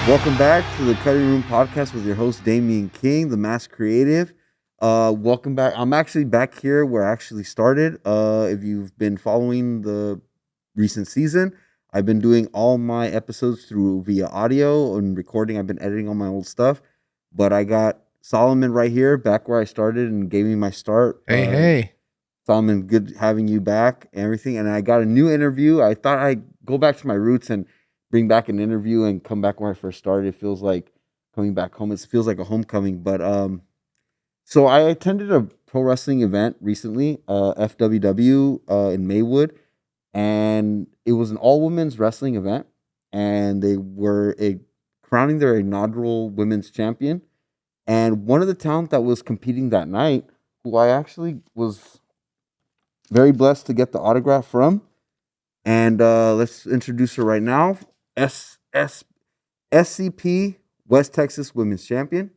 Welcome back to the Cutting Room Podcast with your host Damian King, the Mass Creative. Welcome back. I'm actually back here where I actually started. If you've been following the recent season, I've been doing all my episodes through via audio and recording. I've been editing all my old stuff, but I got Solomon right here, back where I started and gave me my start. Hey. Solomon, good having you back and everything. And I got a new interview. I thought I'd go back to my roots and bring back an interview and come back where I first started. It feels like coming back home. It feels like a homecoming. But so I attended a pro wrestling event recently, FWW in Maywood, and it was an all women's wrestling event, and they were crowning their inaugural women's champion. And one of the talent that was competing that night, who I actually was very blessed to get the autograph from, and let's introduce her right now. S S SCP West Texas Women's Champion,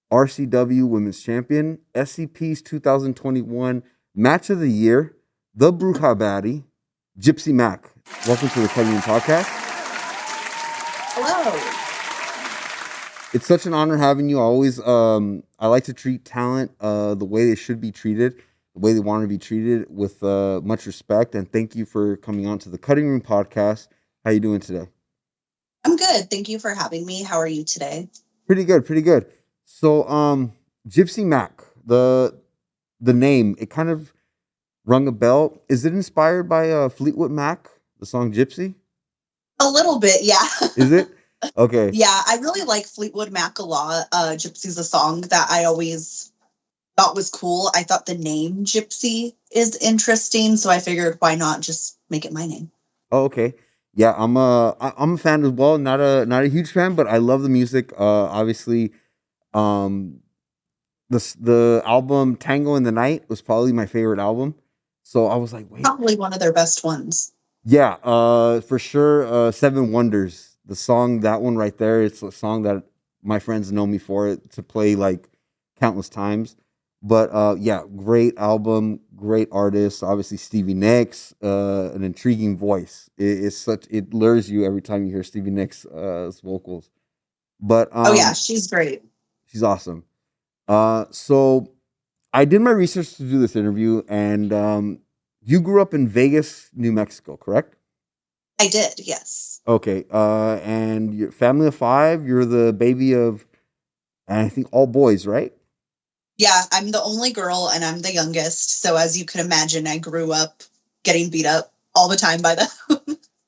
RCW Women's Champion, SCP's 2021 Match of the Year, the Bruja Baddie, Gypsy Mac. Welcome to the Cutting Room Podcast. Hello. It's such an honor having you. I like to treat talent the way they should be treated, the way they want to be treated, with much respect. And thank you for coming on to the Cutting Room Podcast. How you doing today? I'm good. Thank you for having me. How are you today? Pretty good. So, Gypsy Mac, the name, it kind of rung a bell. Is it inspired by Fleetwood Mac, the song Gypsy? A little bit, yeah. Is it? Okay. Yeah, I really like Fleetwood Mac a lot. Gypsy's a song that I always thought was cool. I thought the name Gypsy is interesting, so I figured why not just make it my name. Oh, okay. Yeah, I'm a fan as well. Not a huge fan, but I love the music. Obviously, the album Tango in the Night was probably my favorite album. So I was like, wait, Probably one of their best ones. yeah, for sure. Seven Wonders, the song, that one right there. It's a song that my friends know me for it to play like countless times. But yeah, great album, great artist. Obviously, Stevie Nicks, an intriguing voice. It lures you every time you hear Stevie Nicks' vocals. But Oh yeah, she's great. she's awesome. So I did my research to do this interview, and you grew up in Vegas, New Mexico, correct? I did, yes. Okay. And your family of five. You're the baby of, and I think all boys, right? Yeah, I'm the only girl and I'm the youngest. So as you can imagine, I grew up getting beat up all the time by them.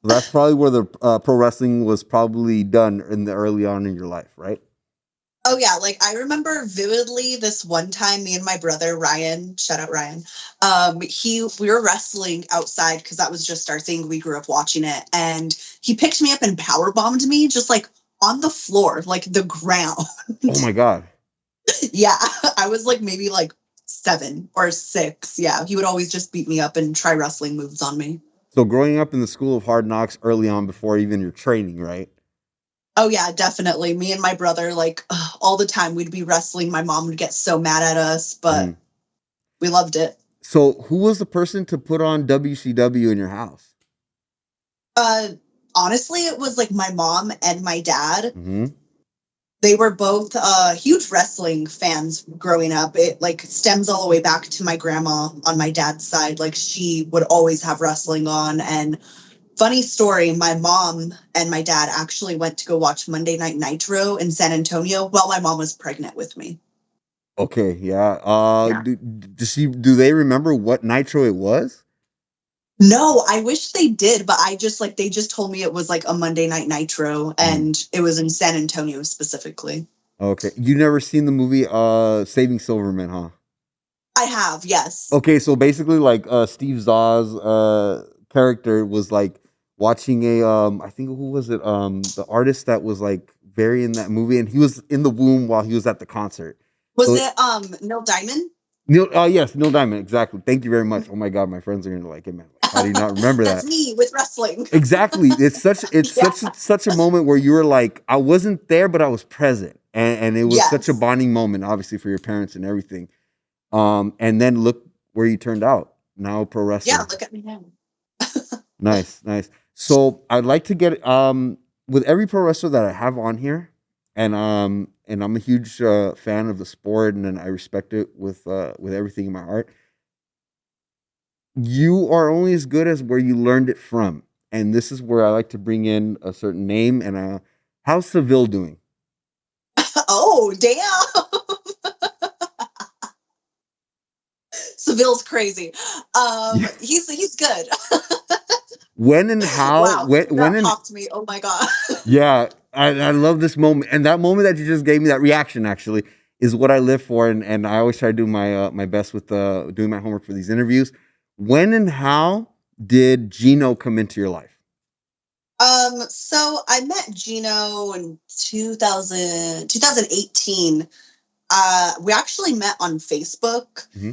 That's probably where the pro wrestling was probably done in the early on in your life, right? Oh yeah, like I remember vividly this one time me and my brother Ryan, shout out Ryan. We were wrestling outside because that was just our thing. We grew up watching it, and he picked me up and power bombed me just like on the floor, like the ground. Oh my god. Yeah, I was like maybe like 7 or 6. Yeah, he would always just beat me up and try wrestling moves on me. So growing up in the school of hard knocks early on before even your training, right? Oh yeah, definitely. Me and my brother, like all the time, we'd be wrestling. My mom would get so mad at us, but we loved it. So who was the person to put on WCW in your house? Honestly, it was like my mom and my dad. Mm-hmm. They were both huge wrestling fans growing up. It like stems all the way back to my grandma on my dad's side. Like she would always have wrestling on. And funny story, my mom and my dad actually went to go watch Monday Night Nitro in San Antonio while my mom was pregnant with me. Okay, yeah. Yeah. Do they remember what Nitro it was? No, I wish they did, but they just told me it was like a Monday Night Nitro and it was in San Antonio specifically. Okay. You never seen the movie Saving Silverman, huh? I have, yes. Okay, so basically like Steve Zah's character was like watching a I think who was it? The artist that was like very in that movie, and he was in the womb while he was at the concert. Was So it Neil Diamond? Yes, Neil Diamond, exactly. Thank you very much. Oh my god, my friends are gonna like it, man. Like, how do you not remember That's that? me with wrestling. Exactly. It's Yeah. such a moment where you were like, I wasn't there, but I was present. And it was such a Yes. bonding moment, obviously, for your parents and everything. And then look where you turned out. Now pro wrestler. Yeah, look at me now. Nice. So I'd like to get with every pro wrestler that I have on here, and I'm a huge fan of the sport, and I respect it with everything in my heart. You are only as good as where you learned it from, and this is where I like to bring in a certain name. And how's Seville doing? Oh, damn. Seville's crazy. Yeah. He's good. When and how? Wow, When that and popped me. Oh my god. yeah, I love this moment, and that moment that you just gave me, that reaction actually is what I live for, and I always try to do my best with doing my homework for these interviews. When and how did Gino come into your life? So I met Gino in 2018. We actually met on Facebook. Hmm.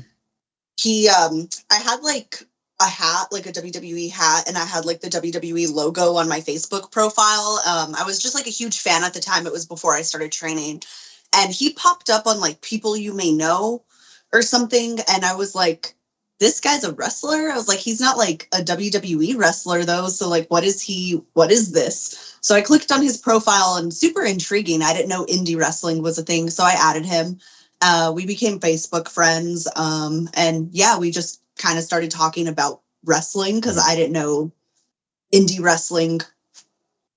I had like a hat, like a WWE hat, and I had like the WWE logo on my Facebook profile. I was just like a huge fan at the time. It was before I started training, and he popped up on like people you may know or something, and I was like, this guy's a wrestler. I was like, he's not like a WWE wrestler though, so like, what is he? What is this? So I clicked on his profile, and super intriguing. I didn't know indie wrestling was a thing, so I added him. We became Facebook friends. And yeah, we just kind of started talking about wrestling because Hmm. I didn't know indie wrestling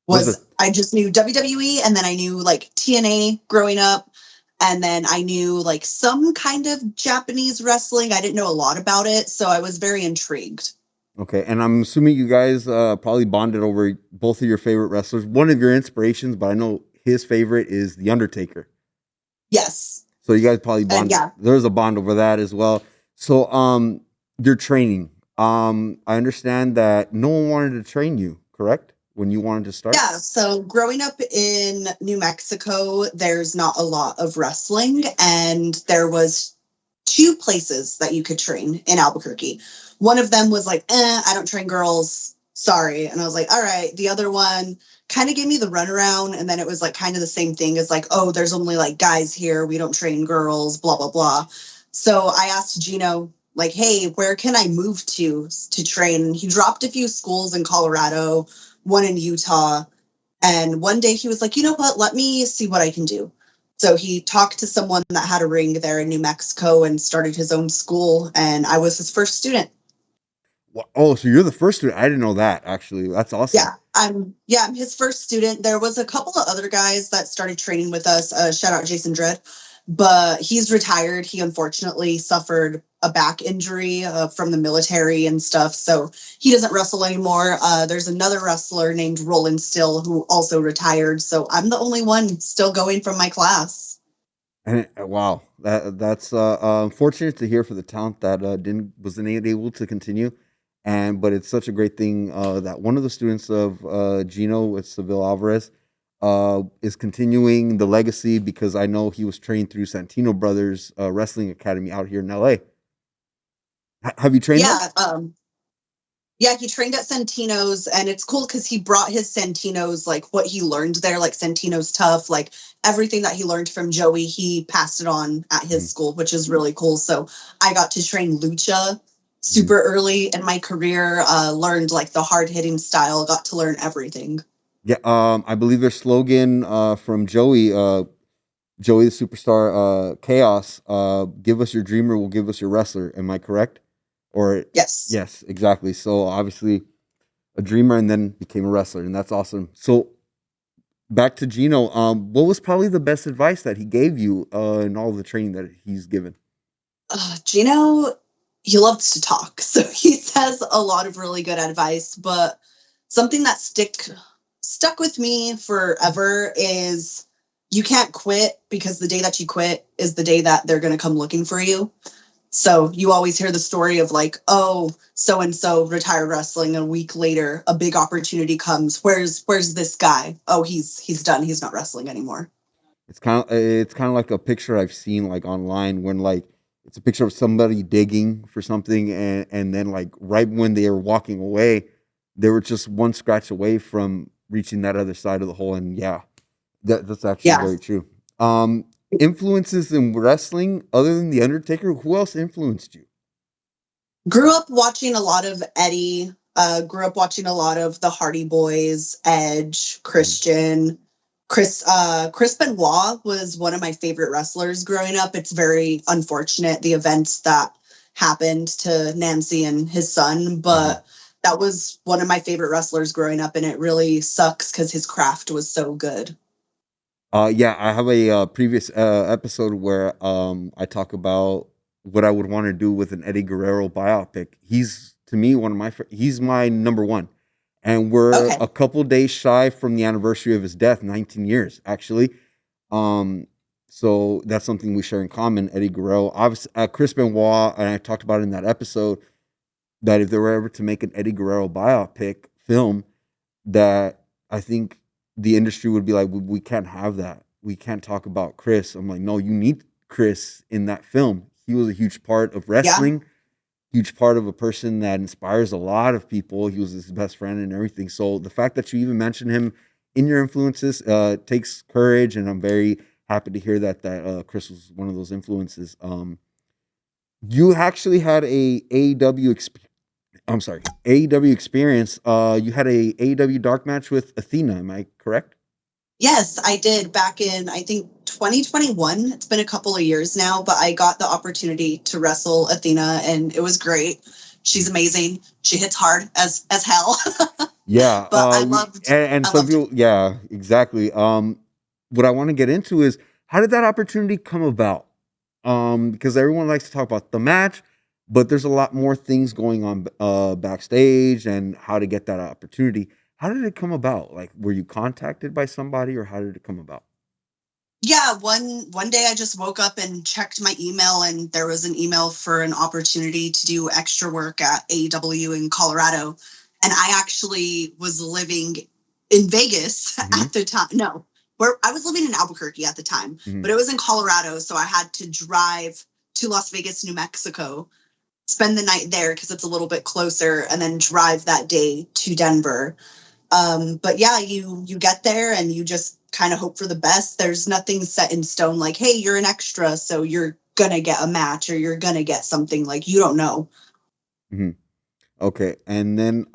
Was it was, I just knew WWE and then I knew like TNA growing up. And then I knew like some kind of Japanese wrestling. I didn't know a lot about it. So I was very intrigued. okay? And I'm assuming you guys probably bonded over both of your favorite wrestlers. One of your inspirations, but I know his favorite is the Undertaker. Yes. So you guys probably And bond. yeah, There's a bond over that as well. So your training. I understand that no one wanted to train you, correct? When you wanted to start. yeah, so growing up in New Mexico, there's not a lot of wrestling, and there was two places that you could train in Albuquerque. One of them was like, I don't train girls, sorry. And I was like, all right. The other one kind of gave me the runaround, and then it was like kind of the same thing as like, oh, there's only like guys here, we don't train girls, blah blah blah. So I asked Gino, like, hey, where can I move to train? He dropped a few schools in Colorado, one in Utah. And one day he was like, you know what? Let me see what I can do. So he talked to someone that had a ring there in New Mexico and started his own school. And I was his first student. Oh, so you're the first student. I didn't know that actually. That's awesome. I'm his first student. There was a couple of other guys that started training with us. Shout out Jason Dredd, but he's retired. He unfortunately suffered a back injury from the military and stuff, so he doesn't wrestle anymore. There's another wrestler named Roland Still who also retired, so I'm the only one still going from my class. And wow, that's unfortunate to hear for the talent that didn't wasn't able to continue. And but it's such a great thing that one of the students of Gino with Seville Alvarez is continuing the legacy, because I know he was trained through Santino Brothers Wrestling Academy out here in LA. Have you trained there? Yeah, yeah, he trained at Santino's, and it's cool because he brought his Santino's, like what he learned there, like Santino's tough, like everything that he learned from Joey, he passed it on at his Mhm. school, which is really cool. So I got to train lucha Mhm. super early in my career, learned like the hard hitting style, got to learn everything. Yeah, I believe their slogan from Joey the Superstar Chaos, give us your dreamer, we'll give us your wrestler. Am I correct? Or Yes. yes, exactly. So obviously a dreamer and then became a wrestler, and that's awesome. So back to Gino, what was probably the best advice that he gave you in all the training that he's given? Gino, he loves to talk. So he says a lot of really good advice, but something that stuck with me forever is you can't quit because the day that you quit is the day that they're going to come looking for you. So you always hear the story of like, oh, so and so retired wrestling. A week later, a big opportunity comes. Where's this guy? Oh, he's done. He's not wrestling anymore. It's kind of like a picture I've seen like online when like it's a picture of somebody digging for something, and then like right when they are walking away, they were just one scratch away from reaching that other side of the hole. And yeah, that's actually Yeah. very true. Um, Influences in wrestling other than the Undertaker, who else influenced you? Grew up watching a lot of Eddie. Grew up watching a lot of the Hardy Boys, Edge, Mhm. Christian. Chris Benoit was one of my favorite wrestlers growing up. It's very unfortunate the events that happened to Nancy and his son, Mhm. but that was one of my favorite wrestlers growing up, and it really sucks because his craft was so good. Yeah, I have a previous episode where I talk about what I would want to do with an Eddie Guerrero biopic. He's to me one of my he's my number one, and we're Okay. a couple days shy from the anniversary of his death, 19 years actually. Um, so that's something we share in common. Eddie Guerrero, obviously, Chris Benoit, and I talked about in that episode that if they were ever to make an Eddie Guerrero biopic film, that I think the industry would be like, we can't have that. We can't talk about Chris. I'm like, no, you need Chris in that film. He was a huge part of Yeah. wrestling, huge part of a person that inspires a lot of people. He was his best friend and everything. So the fact that you even mentioned him in your influences takes courage, and I'm very happy to hear that Chris was one of those influences. You actually had a AEW I'm sorry, AEW experience. You had a AEW dark match with Athena. Am I correct? Yes, I did back in, I think, 2021. It's been a couple of years now, but I got the opportunity to wrestle Athena and it was great. She's Mhm. amazing. She hits hard as hell. Yeah. But And I some loved it. people. Yeah. Exactly. What I want to get into is how did that opportunity come about? Because everyone likes to talk about the match, but there's a lot more things going on backstage and how to get that opportunity. How did it come about? Like, were you contacted by somebody, or how did it come about? Yeah, one day I just woke up and checked my email and there was an email for an opportunity to do extra work at AEW in Colorado. And I actually was living in Vegas Hmm. at the time. No, where I was living in Albuquerque at the time, Hmm. but it was in Colorado, so I had to drive to Las Vegas, New Mexico, spend the night there because it's a little bit closer, and then drive that day to Denver. But yeah, you get there and you just kind of hope for the best. There's nothing set in stone like, hey, you're an extra, so you're gonna get a match or you're gonna get something. Like, you don't know. Hmm. Okay, and then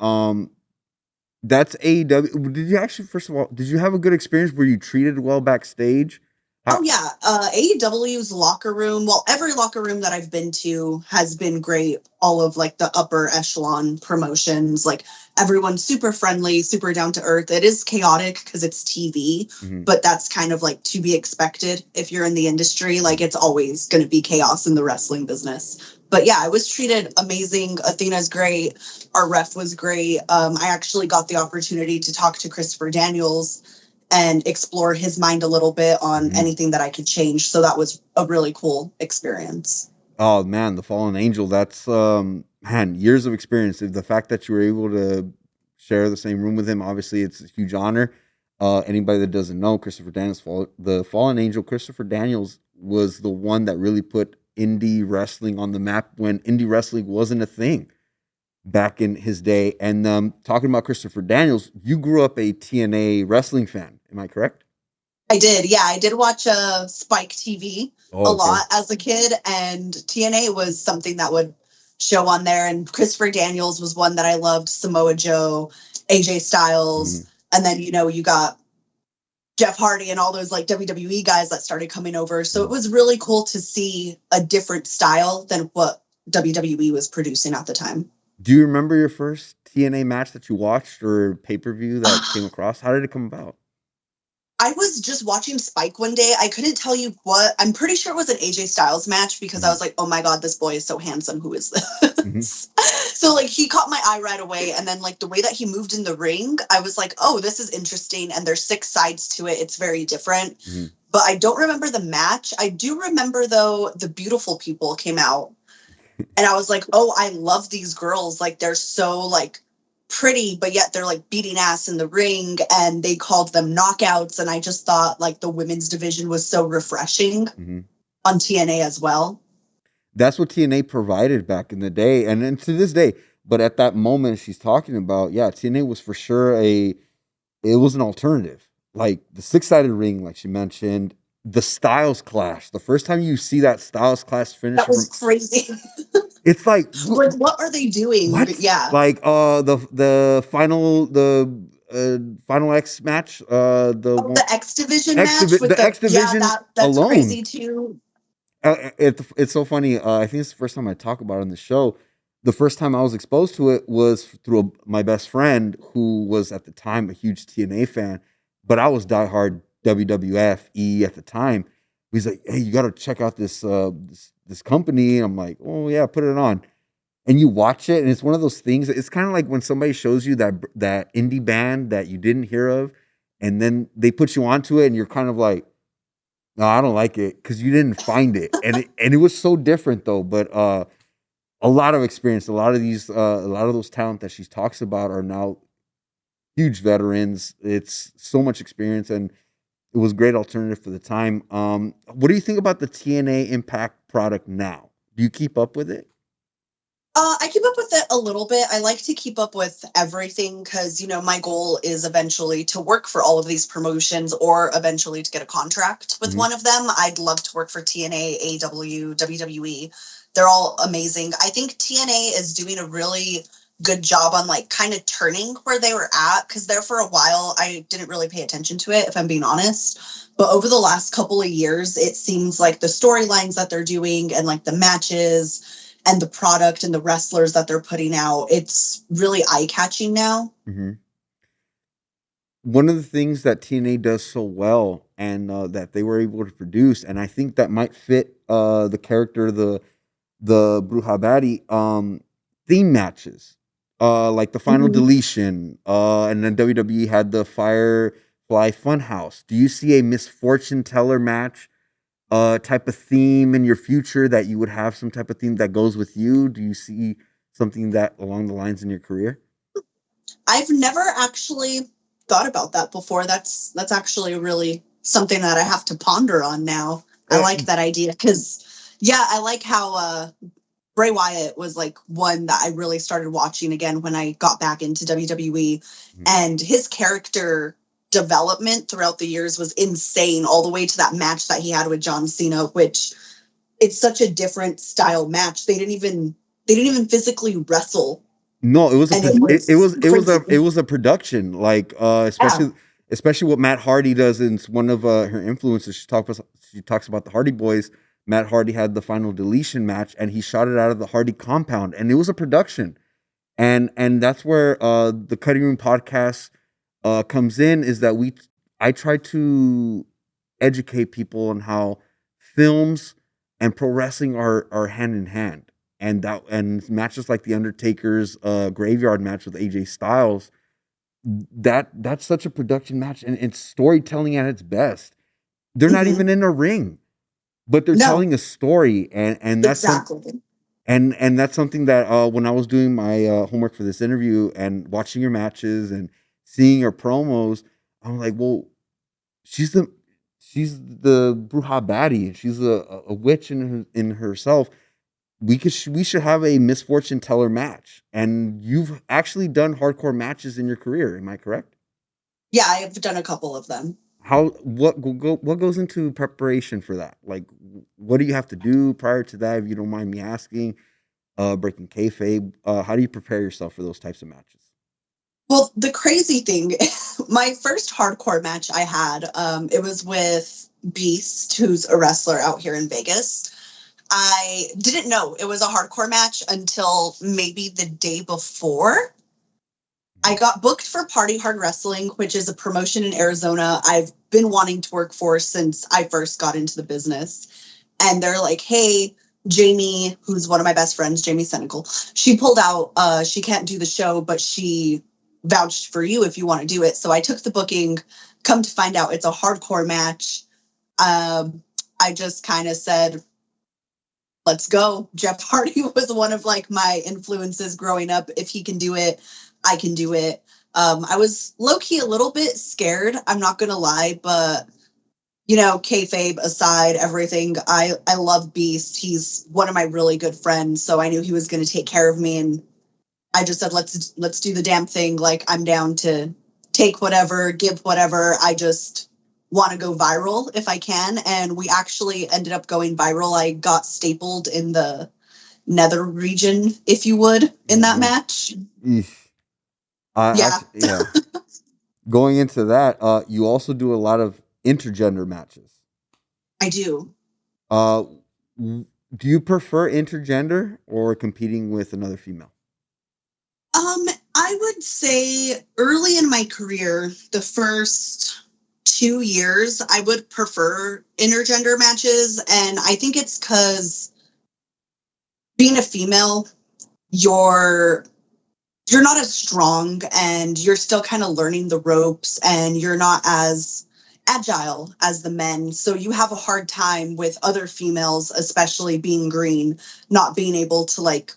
that's AEW. Did you actually, first of all, did you have a good experience? Were you treated well backstage? Oh How, yeah, AEW's locker room. Well, every locker room that I've been to has been great. All of like the upper echelon promotions, like everyone's super friendly, super down to earth. It is chaotic because it's TV, mhm, but that's kind of like to be expected if you're in the industry. Like, mhm, it's always going to be chaos in the wrestling business. But yeah, I was treated amazing. Athena's great. Our ref was great. I actually got the opportunity to talk to Christopher Daniels and explore his mind a little bit on mhm. anything that I could change. So that was a really cool experience. Oh man, the Fallen Angel. That's man, years of experience. The fact that you were able to share the same room with him, obviously, it's a huge honor. Anybody that doesn't know, the Fallen Angel, Christopher Daniels was the one that really put indie wrestling on the map when indie wrestling wasn't a thing back in his day. And talking about Christopher Daniels, you grew up a TNA wrestling fan. Am I correct? I did. Yeah, I did watch Spike TV a Oh, okay. lot as a kid, and TNA was something that would show on there. And Christopher Daniels was one that I loved, Samoa Joe, AJ Mhm. Styles. And then, you got Jeff Hardy and all those like WWE guys that started coming over. So it Mhm. was really cool to see a different style than what WWE was producing at the time. Do you remember your first TNA match that you watched or pay per view that came across? How did it come about? I was just watching Spike one day. I couldn't tell you what. I'm pretty sure it was an AJ Styles match because I Mhm. was like, "Oh my god, this boy is so handsome. Who is Mhm. this?" So like he caught my eye right away, and then like the way that he moved in the ring, I was like, "Oh, this is interesting." And there's six sides to it. It's very different. Mhm. But I don't remember the match. I do remember though the beautiful people came out and I was like, "Oh, I love these girls. Like, they're so like pretty, but yet they're like beating ass in the ring." And they called them knockouts. And I just thought like the women's division was so refreshing Mhm. on TNA as well. That's what TNA provided back in the day, and then to this day. But at that moment, she's talking about, yeah, TNA was for sure it was an alternative. Like the six sided ring, like she mentioned, the Styles Clash. The first time you see that Styles Clash finish That was from crazy. It's like What are they doing? what? Yeah. Like the final X match, the Oh, one the X Division match with The the X yeah, Division that's alone. crazy too. It's so funny. I think it's the first time I talk about it on the show. The first time I was exposed to it was through my best friend, who was at the time a huge TNA fan, but I was diehard WWF E at the time. He's like, "Hey, you got to check out this company." I'm like, "Oh yeah, put it on." And you watch it, and it's one of those things. It's kind of like when somebody shows you that indie band that you didn't hear of, and then they put you onto it, and you're kind of like, no, I don't like it because you didn't find it, and it was so different though. But a lot of experience, a lot of those talent that she talks about are now huge veterans. It's so much experience, and it was a great alternative for the time. What do you think about the TNA Impact product now? Do you keep up with it? I keep up with it a little bit. I like to keep up with everything because, my goal is eventually to work for all of these promotions or eventually to get a contract with Hmm. one of them. I'd love to work for TNA, AEW, WWE. They're all amazing. I think TNA is doing a really good job on like kind of turning where they were at because there for a while I didn't really pay attention to it, if I'm being honest. But over the last couple of years, it seems like the storylines that they're doing and like the matches and the product and the wrestlers that they're putting out, it's really eye-catching now. Hmm. One of the things that TNA does so well, and that they were able to produce, and I think that might fit the character, the Bruja Baddie, theme matches, like the Final Mhm. Deletion, and then WWE had the Firefly Funhouse. Do you see a Misfortune Teller match, type of theme in your future, that you would have some type of theme that goes with you? Do you see something that along the lines in your career? I've never actually thought about that before. That's actually really something that I have to ponder on now. I Uh, like that idea because, yeah, I like how Bray Wyatt was like one that I really started watching again when I got back into WWE. mhm. And his character development throughout the years was insane, all the way to that match that he had with John Cena, which it's such a different style match. They didn't even physically wrestle, No, it was a and it was crazy. it was a production, like Yeah. especially what Matt Hardy does in one of her influences. She talks about the Hardy Boys. Matt Hardy had the Final Deletion match, and he shot it out of the Hardy compound, and it was a production. And that's where the Cutting Room podcast comes in. Is that I try to educate people on how films and pro wrestling are hand in hand, and matches like the Undertaker's graveyard match with AJ Styles, that's such a production match, and it's storytelling at its best. They're not Hmm. even in a ring, but they're No, telling a story, and exactly. that's something that when I was doing my homework for this interview and watching your matches and seeing your promos, I'm like, well, she's the she's the Bruja Baddie. She's a witch in herself. We should have a misfortune teller match. And you've actually done hardcore matches in your career. Am I correct? Yeah, I've done a couple of them. How what goes into preparation for that? Like, what do you have to do prior to that? If you don't mind me asking, breaking kayfabe. How do you prepare yourself for those types of matches? Well, the crazy thing, my first hardcore match I had, it was with Beast, who's a wrestler out here in Vegas. I didn't know it was a hardcore match until maybe the day before. I got booked for Party Hard Wrestling, which is a promotion in Arizona I've been wanting to work for since I first got into the business. And they're like, hey, Jamie, who's one of my best friends, Jamie Senecal, she pulled out, she can't do the show, but she vouched for you if you want to do it. So I took the booking. Come to find out, it's a hardcore match. Um, I just kind of said, let's go. Jeff Hardy was one of like my influences growing up. If he can do it, I can do it. I was low key a little bit scared. I'm not gonna lie, but kayfabe aside, everything. I love Beast. He's one of my really good friends, so I knew he was gonna take care of me, and I just said, let's do the damn thing. Like I'm down to take whatever, give whatever. I just want to go viral if I can, and we actually ended up going viral. I got stapled in the nether region, if you would, in Oh that man. match. Eesh. I Yeah, actually, yeah. Going into that, you also do a lot of intergender matches. I do. Uh, do you prefer intergender or competing with another female? Um, I would say early in my career, the first 2 years, I would prefer intergender matches. And I think it's because being a female, you're you're not as strong and you're still kind of learning the ropes and you're not as agile as the men. So you have a hard time with other females, especially being green, not being able to like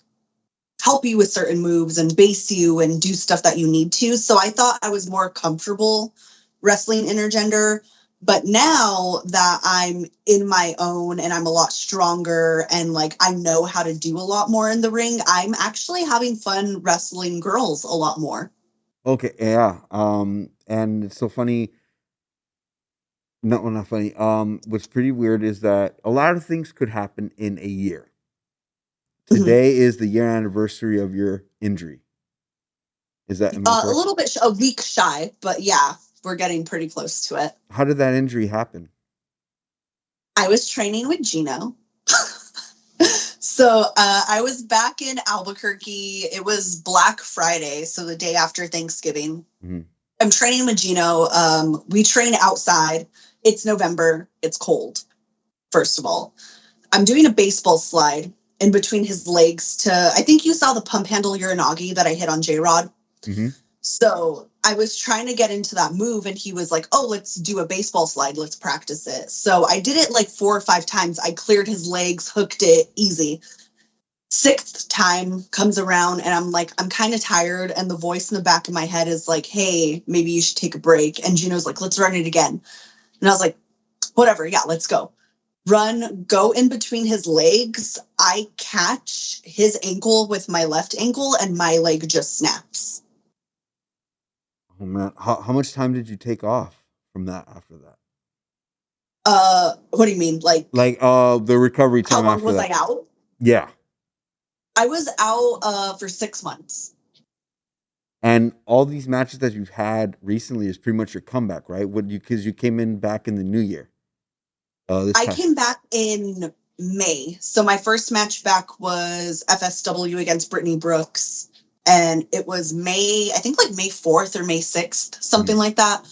help you with certain moves and base you and do stuff that you need to. So I thought I was more comfortable wrestling intergender. But now that I'm in my own and I'm a lot stronger and like I know how to do a lot more in the ring, I'm actually having fun wrestling girls a lot more. Okay, yeah. And it's so funny. No, well, not funny. What's pretty weird is that a lot of things could happen in a year. Mhm. Today is the year anniversary of your injury. Am I A correct? little bit, a week shy, but yeah, we're getting pretty close to it. How did that injury happen? I was training with Gino. So I was back in Albuquerque. It was Black Friday, so the day after Thanksgiving. Mhm. I'm training with Gino. We train outside. It's November. It's cold, first of all. I'm doing a baseball slide in between his legs to, I think you saw the pump handle Uranagi that I hit on J Rod. Mhm. So I was trying to get into that move, and he was like, "Oh, let's do a baseball slide. Let's practice it." So I did it like 4 or 5 times. I cleared his legs, hooked it, easy. Sixth time comes around, and I'm like, I'm kind of tired. And the voice in the back of my head is like, "Hey, maybe you should take a break." And Gino's like, "Let's run it again." And I was like, "Whatever. Yeah, let's go." Run, go in between his legs. I catch his ankle with my left ankle, and my leg just snaps. Oh man, how much time did you take off from that after that? What do you mean? Like, Like the recovery how time long after was I that? out? Yeah. I was out for 6 months. And all these matches that you've had recently is pretty much your comeback, right? What you because you came in back in the new year. This I past. came back in May. So my first match back was FSW against Brittany Brooks. And it was May, I think like May 4th or May 6th, something Mhm. like that.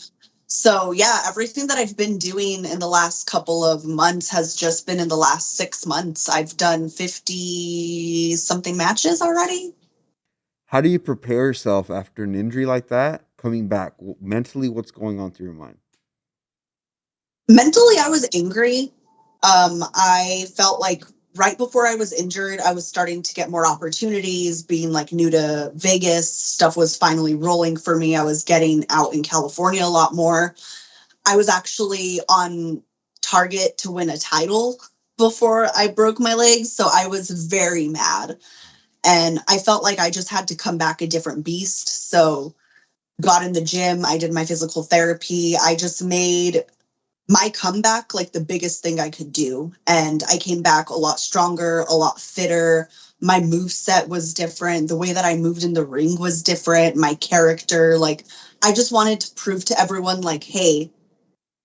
So yeah, everything that I've been doing in the last couple of months has just been in the last 6 months. I've done 50 something matches already. How do you prepare yourself after an injury like that? Coming back mentally, what's going on through your mind? Mentally, I was angry. I felt like right before I was injured, I was starting to get more opportunities, being like new to Vegas. Stuff was finally rolling for me. I was getting out in California a lot more. I was actually on target to win a title before I broke my legs. So I was very mad. And I felt like I just had to come back a different beast. So got in the gym, I did my physical therapy. I just made my comeback like the biggest thing I could do. And I came back a lot stronger, a lot fitter. My move set was different. The way that I moved in the ring was different. My character, like, I just wanted to prove to everyone, like, hey,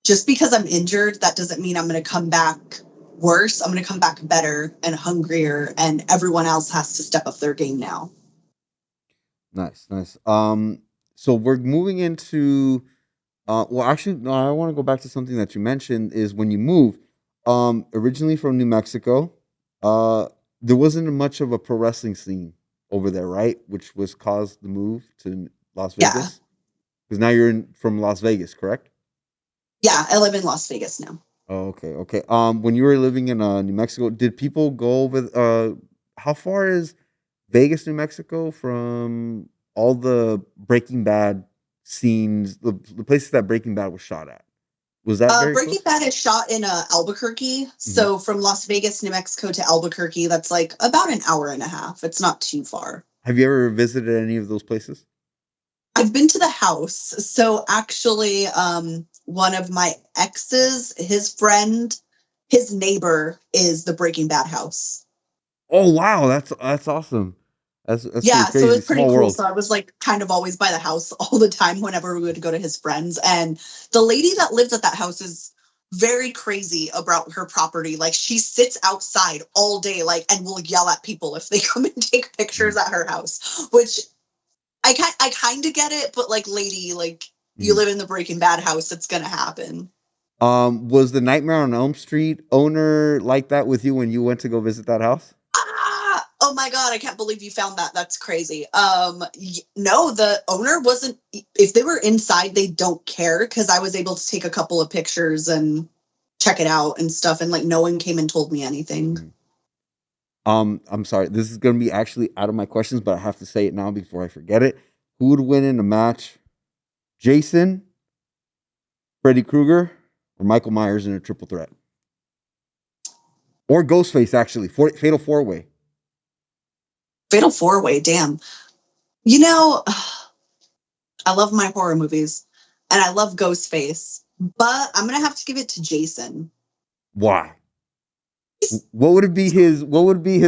just because I'm injured, that doesn't mean I'm going to come back worse. I'm going to come back better and hungrier. And everyone else has to step up their game now. Nice, nice. So we're moving into. Well, actually, no. I want to go back to something that you mentioned. Is when you moved. Originally from New Mexico. There wasn't much of a pro wrestling scene over there, right? Which was caused the move to Las Yeah. Vegas. Because now you're from Las Vegas, correct? Yeah. I live in Las Vegas now. Oh, okay, okay. When you were living in New Mexico, did people go over? How far is Vegas, New Mexico, from all the Breaking Bad scenes, the places that Breaking Bad was shot at? Was that very Breaking close? Bad is shot in Albuquerque. Hmm. So from Las Vegas, New Mexico to Albuquerque, that's like about an hour and a half. It's not too far. Have you ever visited any of those places? I've been to the house. So actually, one of my exes, his friend, his neighbor is the Breaking Bad house. Oh wow, that's awesome. That's pretty Yeah, so it crazy. was pretty Small cool. world. So I was like kind of always by the house all the time whenever we would go to his friends. And the lady that lives at that house is very crazy about her property. Like she sits outside all day, like, and will yell at people if they come and take pictures at her house, which I kind of get it, but like, lady, like you Mhm. live in the Breaking Bad house, it's gonna happen. Was the Nightmare on Elm Street owner like that with you when you went to go visit that house? Ah, oh my god, I can't believe you found that. That's crazy. No, the owner wasn't. If they were inside, they don't care because I was able to take a couple of pictures and check it out and stuff, and like no one came and told me anything. Mhm. I'm sorry. This is gonna be actually out of my questions, but I have to say it now before I forget it. Who would win in a match? Jason, Freddy Krueger, or Michael Myers in a triple threat? Or Ghostface, actually. Fatal four way. Fatal Four Way, damn. You know, I love my horror movies, and I love Ghostface, but I'm gonna have to give it to Jason. Why? He's What would be his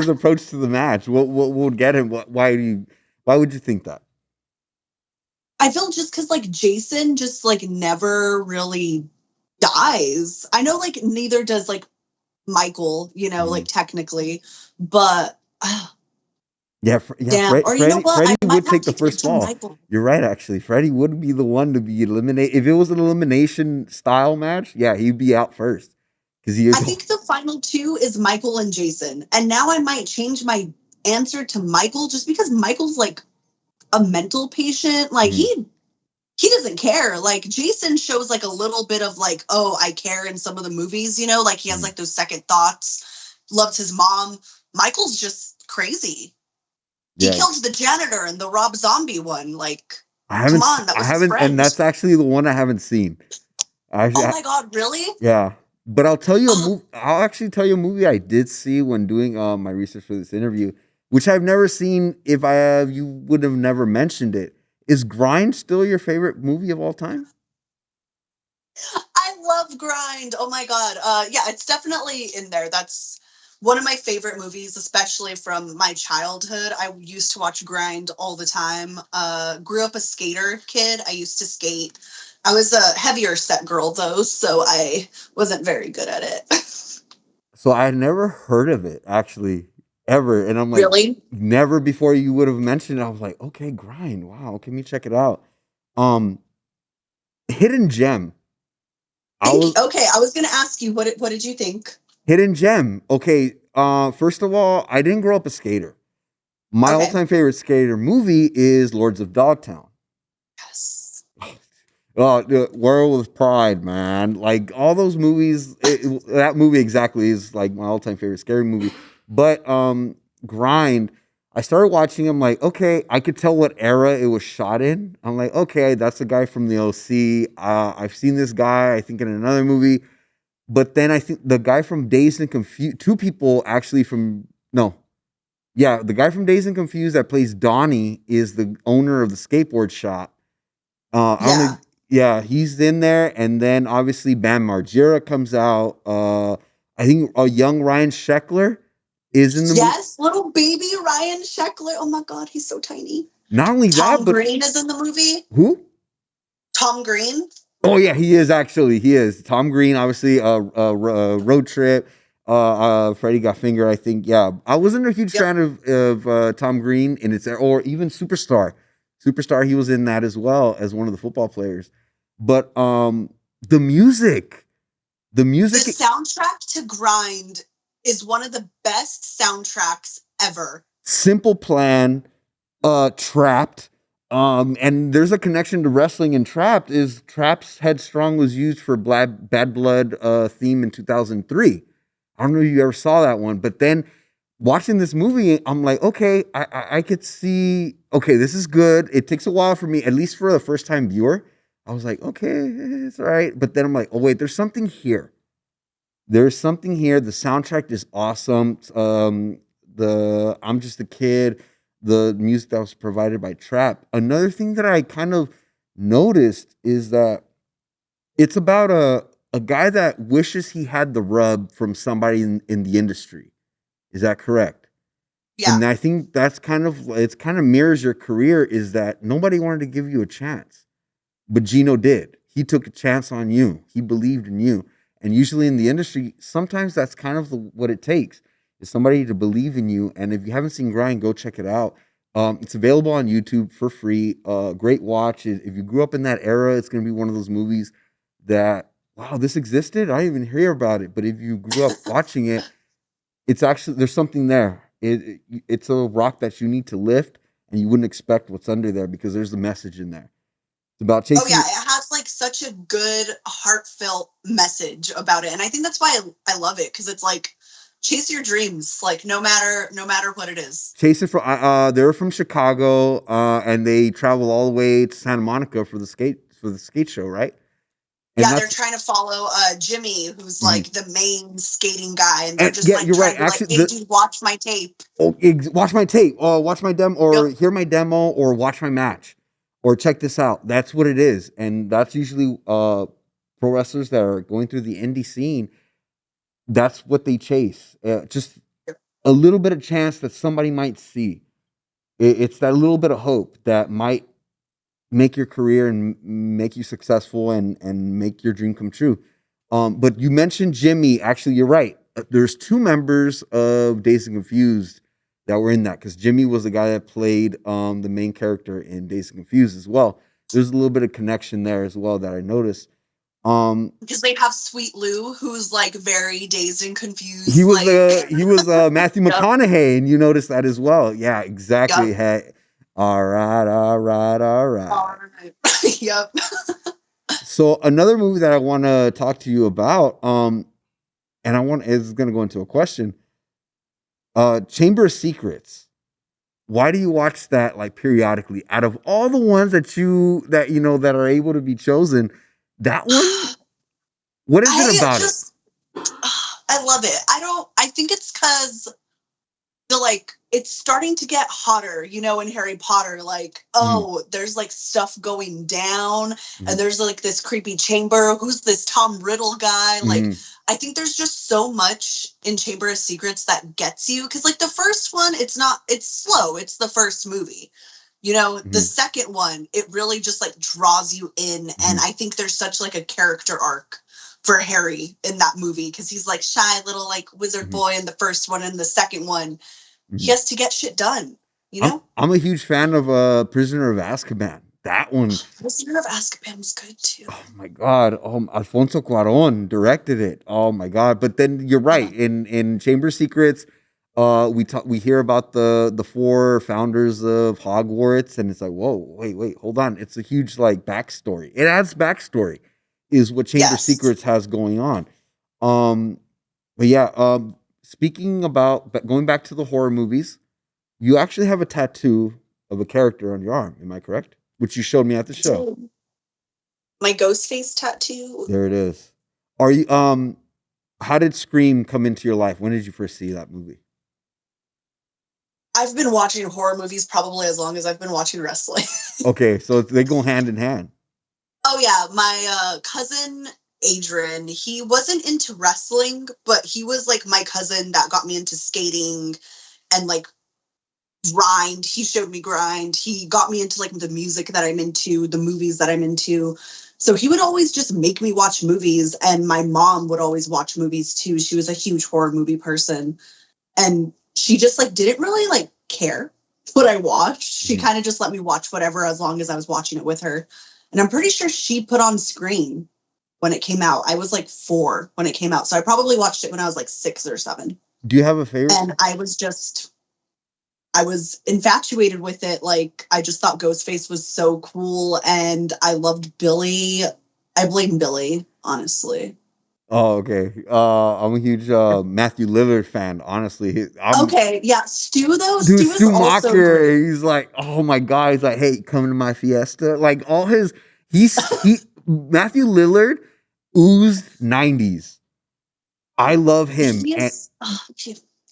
approach to the match? What would get him? Why would you think that? I feel just because like Jason just like never really dies. I know like neither does like Michael, like Mhm. technically, but Yeah, damn. Or you know what? I Freddie might would have take to the give it first to fall. Michael. You're right, actually. Freddie would be the one to be eliminated. If it was an elimination style match, yeah, he'd be out first because he I is. think the final two is Michael and Jason. And now I might change my answer to Michael just because Michael's like a mental patient. Like Mhm, he doesn't care. Like Jason shows like a little bit of like, oh, I care in some of the movies, like he has mhm. like those second thoughts, loves his mom. Michael's just crazy. He Yeah, killed the janitor in the Rob Zombie one. Like, come on, that I was his haven't, and friend. that's actually the one I haven't seen. Oh I my god, really? Yeah, but I'll tell you a Oh, movie. I'll actually tell you a movie I did see when doing my research for this interview, which I've never seen. If I have, you would have never mentioned it. Is Grind still your favorite movie of all time? I love Grind. Oh my god. Yeah, it's definitely in there. That's one of my favorite movies, especially from my childhood. I used to watch Grind all the time. Grew up a skater kid. I used to skate. I was a heavier set girl though, so I wasn't very good at it. So I had never heard of it actually ever, and I'm like, Really? never before you would have mentioned it. I was like, okay, Grind. Wow, can we check it out? Um, Hidden Gem. I Thank you. was Okay, I was gonna ask you what did you think? Hidden Gem. Okay, first of all, I didn't grow up a skater. My Okay. all-time favorite skater movie is Lords of Dogtown. Yes. Oh, the World with Pride, man! Like all those movies, that movie exactly is like my all-time favorite scary movie. But Grind, I started watching. I'm like, okay, I could tell what era it was shot in. I'm like, okay, that's the guy from the OC. I've seen this guy, I think, in another movie. But then I think the guy from Dazed and Confused, two people actually from no, yeah, the guy from Dazed and Confused that plays Donnie is the owner of the skateboard shop. I don't know. Yeah. Yeah, he's in there, and then obviously Bam Margera comes out. I think a young Ryan Sheckler is in the movie. Yes, little baby Ryan Sheckler. Oh my god, he's so tiny. Not only that, Tom but Green is in the movie. who? Tom Green. Oh yeah, he is actually. He is Tom Green. Obviously, Road Trip. Freddie Got Finger. I think. Yeah, I wasn't a huge Yep. fan of Tom Green in its or even Superstar. Superstar, he was in that as well as one of the football players. But the music, the The music soundtrack to Grind is one of the best soundtracks ever. Simple Plan, Trapped, and there's a connection to wrestling and Trapped. Is Trapped Headstrong was used for Bad Blood theme in 2003. I don't know if you ever saw that one, but then watching this movie, I'm like, okay, I could see, okay, this is good. It takes a while for me, at least for a first time viewer. I was like, okay, it's all right. But then I'm like, oh wait, there's something here. There's something here. The soundtrack is awesome. The I'm just a kid. The music that was provided by Trap. Another thing that I kind of noticed is that it's about a guy that wishes he had the rub from somebody in the industry. Is that correct? Yeah. And I think that's it's kind of mirrors your career, is that nobody wanted to give you a chance, but Gino did. He took a chance on you. He believed in you. And usually in the industry, sometimes that's kind of what it takes, is somebody to believe in you. And if you haven't seen Grind, go check it out. It's available on YouTube for free. Great watch. If you grew up in that era, it's going to be one of those movies that, wow, this existed. I didn't even hear about it. But if you grew up watching it, it's actually, there's something there. It's a rock that you need to lift, and you wouldn't expect what's under there, because there's a message in there. It's about Oh yeah, chasing. it has like such a good heartfelt message about it. And I think that's why I love it, because it's like chase your dreams, like no matter what it is. Chasing from they're from Chicago, and they travel all the way to Santa Monica for the skate show, right? And Yeah, they're that's trying to follow Jimmy, who's mhm. like the main skating guy, and they're And just yeah, like you're right. trying to like, Actually, hey dude, watch my tape. watch my tape, or watch my demo, or Yep. hear my demo, or watch my match, or check this out. That's what it is, and that's usually pro wrestlers that are going through the indie scene. That's what they chase. Just a little bit of chance that somebody might see. It's that little bit of hope that might make your career and make you successful, and make your dream come true. But you mentioned Jimmy. Actually, you're right. There's two members of Dazed and Confused that were in that, because Jimmy was the guy that played the main character in Dazed and Confused as well. There's a little bit of connection there as well that I noticed. Um, Because they have Sweet Lou, who's like very dazed and he confused, was like Matthew yep, McConaughey, and you noticed that as well. Yeah, exactly. yep, Hey, all right, all right, all right. all right. Yep. So another movie that I want to talk to you about, and I want is going to go into a question. Chamber of Secrets. Why do you watch that like periodically? Out of all the ones that you know that are able to be chosen, that one. What is it I about it? just I love it. I think it's because the like it's starting to get hotter, in Harry Potter, like, Mm-hmm, oh, there's like stuff going down, mm-hmm, and there's like this creepy chamber, who's this Tom Riddle guy, like, mm-hmm, I think there's just so much in Chamber of Secrets that gets you, because like the first one, it's slow, it's the first movie. The mm-hmm, second one, it really just like draws you in, mm-hmm, and I think there's such like a character arc for Harry in that movie, because he's like shy little like wizard mm-hmm, boy in the first one, and the second one he mm-hmm. has to get shit done, you know? I'm a huge fan of Prisoner of Azkaban. That one, Prisoner of Azkaban was good too. oh my god, Alfonso Cuarón directed it. Oh my god! But then you're right. Uh, In Chamber of Secrets, we hear about the four founders of Hogwarts, and it's like, whoa, wait, hold on. It's a huge like backstory. It adds backstory, is what Chamber of yes. Secrets has going on. Um, but yeah, speaking about going back to the horror movies, you actually have a tattoo of a character on your arm. Am I correct? Which you showed me at the show. My ghost face tattoo. There it is. Are you how did Scream come into your life? When did you first see that movie? I've been watching horror movies probably as long as I've been watching wrestling. Okay, so they go hand in hand. Oh yeah, my cousin Adrian, he wasn't into wrestling, but he was like my cousin that got me into skating and like grind. He showed me grind. He got me into like the music that I'm into, the movies that I'm into. So he would always just make me watch movies, and my mom would always watch movies too. She was a huge horror movie person, and she just like didn't really like care what I watched. She Mhm. kind of just let me watch whatever as long as I was watching it with her. And I'm pretty sure she put on Scream when it came out. I was like 4 when it came out. So I probably watched it when I was like 6 or 7. Do you have a favorite? And I was infatuated with it. Like, I just thought Ghostface was so cool, and I loved Billy. I blame Billy, honestly. Oh, okay. I'm a huge Matthew Lillard fan. Honestly, I'm Okay, yeah, Stu though. dude. Stu is Stu also Macher. great. He's like, oh my god. He's like, hey, come to my fiesta. Like all his, he Matthew Lillard oozed '90s. I love him, He and is,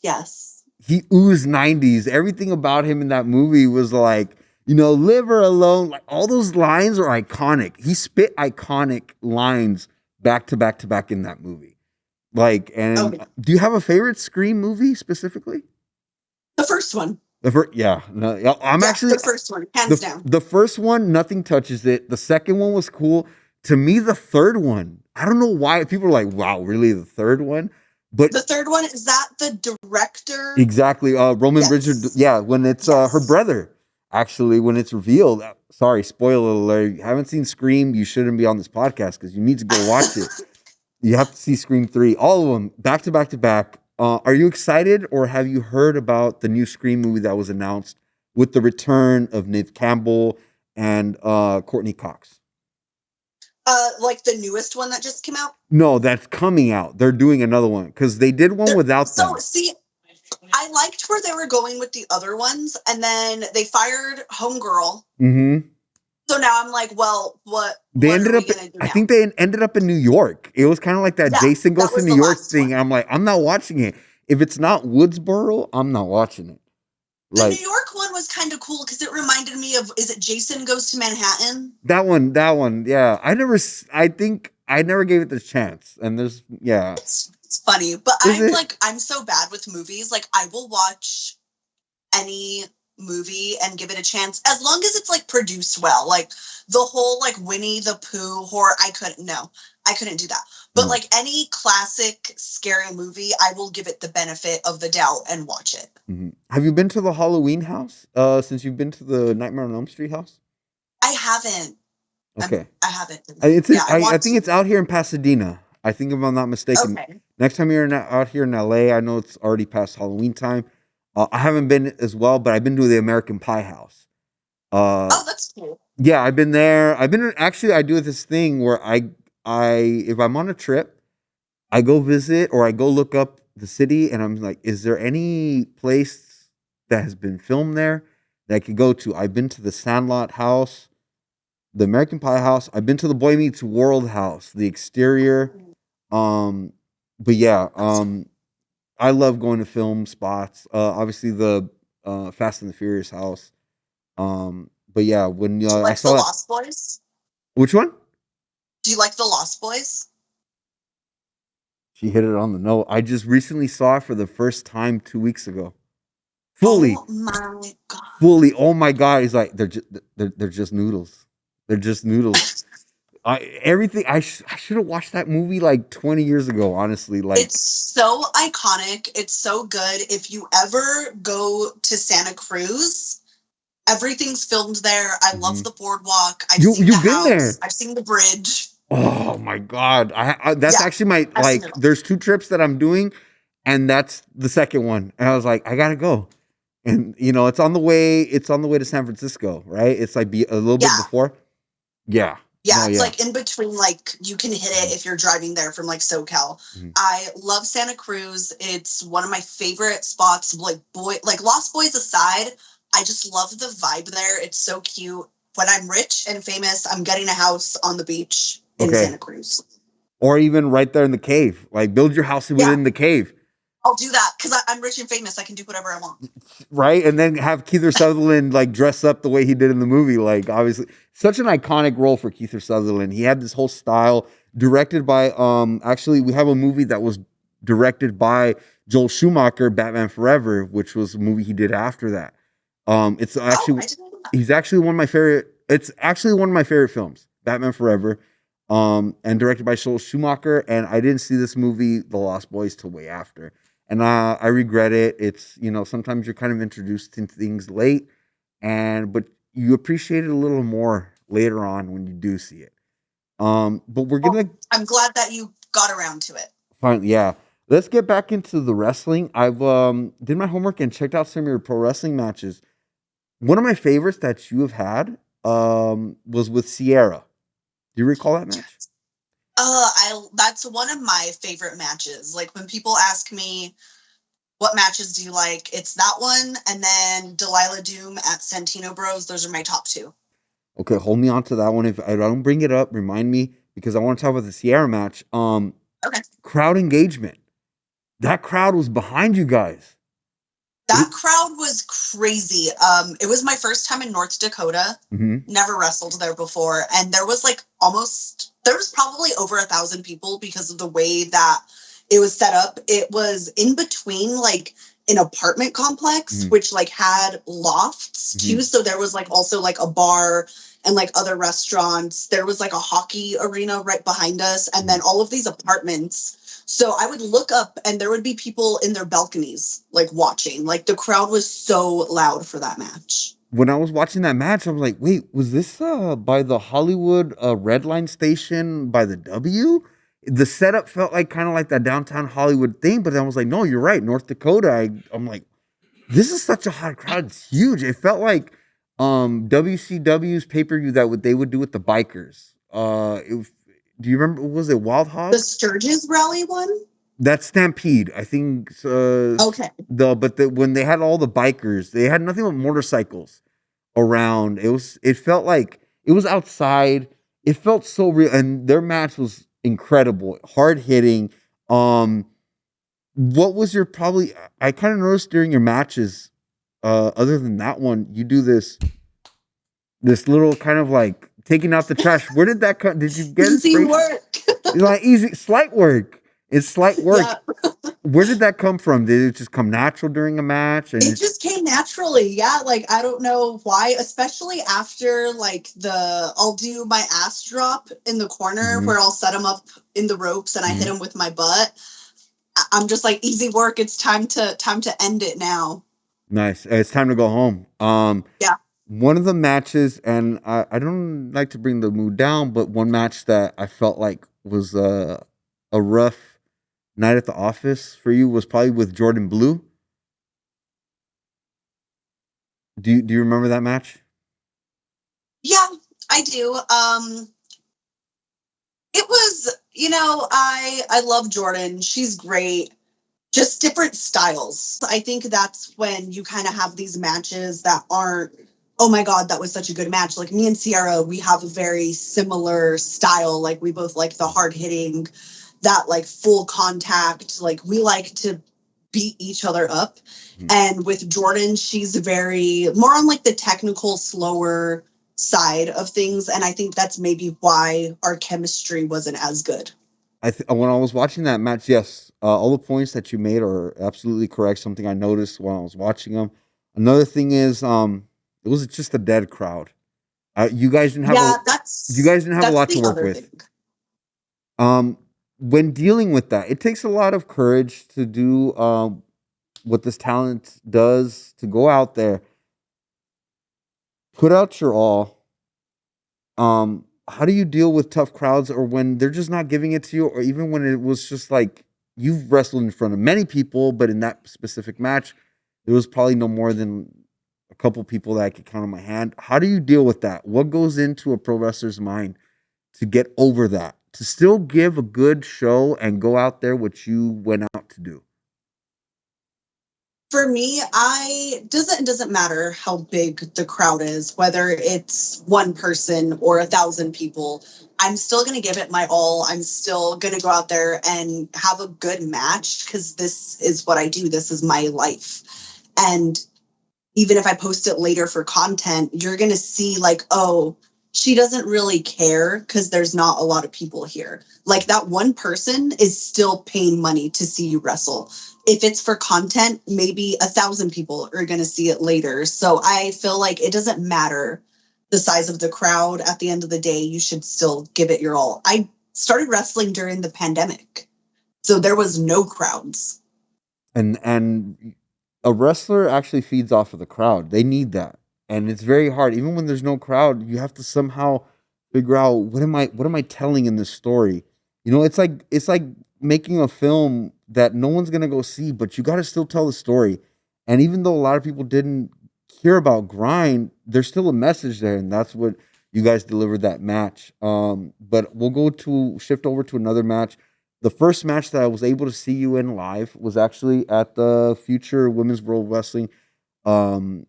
yes. he oozed '90s. Everything about him in that movie was like, live her alone. Like all those lines are iconic. He spit iconic lines back to back to back in that movie. Like, Oh, and yeah. do you have a favorite Scream movie specifically? The first one. Yeah, no, yeah, I'm Yeah, actually the first one, hands down. the first one. Nothing touches it. The second one was cool. To me, the third one, I don't know why people are like, "Wow, really?" The third one, but The third one, is that the director? exactly. Roman Bridger. Yes. Yeah, when it's her Yes. brother. Actually, when it's revealed. Sorry, spoiler alert. You haven't seen Scream. You shouldn't be on this podcast because you need to go watch it. You have to see Scream 3, all of them, back to back to back. Are you excited or have you heard about the new Scream movie that was announced with the return of Neve Campbell and Courtney Cox? Like the newest one that just came out? No, that's coming out. They're doing another one because they did one without So, them. see, I liked where they were going with the other ones, and then they fired Homegirl. Mm-hmm. So now I'm like, well, They what ended are we up, gonna do I now? think they ended up in New York. It was kind of like that Yeah, Jason that Goes to was New the York last thing. one. I'm like, I'm not watching it. If it's not Woodsboro, I'm not watching it. The New Like, York one was kind of cool because it reminded me of, is it Jason Goes to Manhattan? that one, yeah. I think I never gave it the chance. And there's, yeah. It's funny, but Is it? I'm so bad with movies. Like I will watch any movie and give it a chance as long as it's like produced well. Like the whole like Winnie the Pooh horror, I couldn't do that. But No. like any classic scary movie, I will give it the benefit of the doubt and watch it. Have you been to the Halloween house since you've been to the Nightmare on Elm Street house? I haven't. Okay. I haven't. It's Yeah, I I want think to. it's out here in Pasadena. I think if I'm not mistaken. Okay. Next time you're out here in LA, I know it's already past Halloween time. I haven't been as well, but I've been to the American Pie house. Uh, Oh, that's cool. yeah, I've been there. Actually I do this thing where I if I'm on a trip, I go visit or I go look up the city and I'm like, is there any place that has been filmed there that I could go to? I've been to the Sandlot house, the American Pie house. I've been to the Boy Meets World house, the exterior. Um, but yeah, That's I love going to film spots. Obviously the Fast and the Furious house. But yeah, when Do you I like the saw that, Lost Boys? which one? Do you like the Lost Boys? She hit it on the note. I just recently saw it for the first time 2 weeks ago. Fully, Oh my god. fully. Oh my god! He's like they're just noodles. They're just noodles. Everything. I should have watched that movie like 20 years ago. Honestly, like It's so iconic. It's so good. If you ever go to Santa Cruz, everything's filmed there. I love mhm. the boardwalk. I've seen the You've been house. there. I've seen the bridge. Oh my god! That's Yeah, actually my I've seen it like. all. There's 2 trips that I'm doing, and that's the second one. And I was like, I gotta go. And it's on the way. It's on the way to San Francisco, right? It's like a little bit Yeah. before. Yeah. Yeah, No. it's Yeah. like in between, like you can hit it Mhm, if you're driving there from like SoCal. mhm. I love Santa Cruz. It's one of my favorite spots. Like Lost Boys aside, I just love the vibe there. It's so cute. When I'm rich and famous, I'm getting a house on the beach in Okay. Santa Cruz. Or even right there in the cave. Like build your house Yeah, within the cave, I'll do that because I'm rich and famous. I can do whatever I want. right? And then have Keith Sutherland like dress up the way he did in the movie. Like obviously, such an iconic role for Keith Sutherland. He had this whole style directed by. Actually, we have a movie that was directed by Joel Schumacher, Batman Forever, which was a movie he did after that. It's Oh, actually I didn't know that. he's actually one of my favorite. It's actually one of my favorite films, Batman Forever, and directed by Joel Schumacher. And I didn't see this movie, The Lost Boys, till way after, and I regret it. It's sometimes you're kind of introduced to things late, but you appreciate it a little more later on when you do see it. But we're Well, gonna I'm glad that you got around to it. find yeah. Let's get back into the wrestling. I've did my homework and checked out some of your pro wrestling matches. One of my favorites that you have had was with Sierra. Do you recall that match? I That's one of my favorite matches. Like when people ask me what matches do you like, it's that one and then Delilah Doom at Santino Bros. Those are my top two. Okay, hold me on to that one. If I don't bring it up, remind me because I want to talk about the Sierra match. Okay. Crowd engagement. That crowd was behind you guys. That crowd was crazy. It was my first time in North Dakota. Mhm. Never wrestled there before, and there was probably over 1,000 people because of the way that it was set up. It was in between like an apartment complex, Mhm, which like had lofts mhm. too. So there was like also like a bar and like other restaurants. There was like a hockey arena right behind us, and Mhm. then all of these apartments. So I would look up and there would be people in their balconies like watching. Like the crowd was so loud for that match. When I was watching that match, I was like, "Wait, was this by the Hollywood Red Line station by the W?" The setup felt like kind of like that downtown Hollywood thing, but then I was like, "No, you're right, North Dakota." I'm like, "This is such a hot crowd. It's huge." It felt like WCW's pay per view that they would do with the bikers. Do you remember? Was it Wild The Hog? Sturgis rally one? That's Stampede. I think Okay. when they had all the bikers, they had nothing but motorcycles around. It felt like it was outside. It felt so real, and their match was incredible, hard hitting. Um, what was your probably? I kind of noticed during your matches, other than that one, you do this little kind of like taking out the trash. Where did that come? Did you get Easy inspiration? work. Like easy, slight work. It's slight work. Yeah. Where did that come from? Did it just come natural during a match? And It it's just came naturally. Yeah, like I don't know why, especially after like I'll do my ass drop in the corner mhm, where I'll set him up in the ropes and I hit mhm. him with my butt. I'm just like easy work. It's time to end it now. Nice. It's time to go home. Yeah. One of the matches, and I don't like to bring the mood down, but one match that I felt like was a rough night at the office for you was probably with Jordan Blue. Do you remember that match? Yeah, I do. It was, I love Jordan. She's great. Just different styles. I think that's when you kind of have these matches that aren't, oh my God, that was such a good match. Like me and Sierra, we have a very similar style. Like we both like the hard hitting, that like full contact. Like we like to beat each other up. Mhm. And with Jordan, she's very more on like the technical, slower side of things. And I think that's maybe why our chemistry wasn't as good. When I was watching that match, yes, all the points that you made are absolutely correct. Something I noticed while I was watching them. Another thing is, it was just a dead crowd. You guys didn't have a Yeah, you guys didn't have a that's lot to the work other with. thing. Um, when dealing with that, it takes a lot of courage to do what this talent does to go out there, put out your all. How do you deal with tough crowds, or when they're just not giving it to you, or even when it was just like you've wrestled in front of many people, but in that specific match, there was probably no more than a couple people that I could count on my hand. How do you deal with that? What goes into a pro wrestler's mind to get over that, to still give a good show and go out there what you went out to do? For me, I doesn't matter how big the crowd is, whether it's one person or 1,000 people. I'm still gonna give it my all. I'm still gonna go out there and have a good match because this is what I do. This is my life. And even if I post it later for content, you're going to see like, oh, she doesn't really care because there's not a lot of people here. Like that one person is still paying money to see you wrestle. If it's for content, maybe 1,000 people are going to see it later. So I feel like it doesn't matter the size of the crowd. At the end of the day, you should still give it your all. I started wrestling during the pandemic, so there was no crowds. And a wrestler actually feeds off of the crowd. They need that. And it's very hard. Even when there's no crowd, you have to somehow figure out what am I telling in this story? It's like making a film that no one's gonna go see, but you gotta still tell the story. And even though a lot of people didn't hear about grind, there's still a message there, and that's what you guys delivered that match. But we'll go to shift over to another match. The first match that I was able to see you in live was actually at the Future Women's World Wrestling um,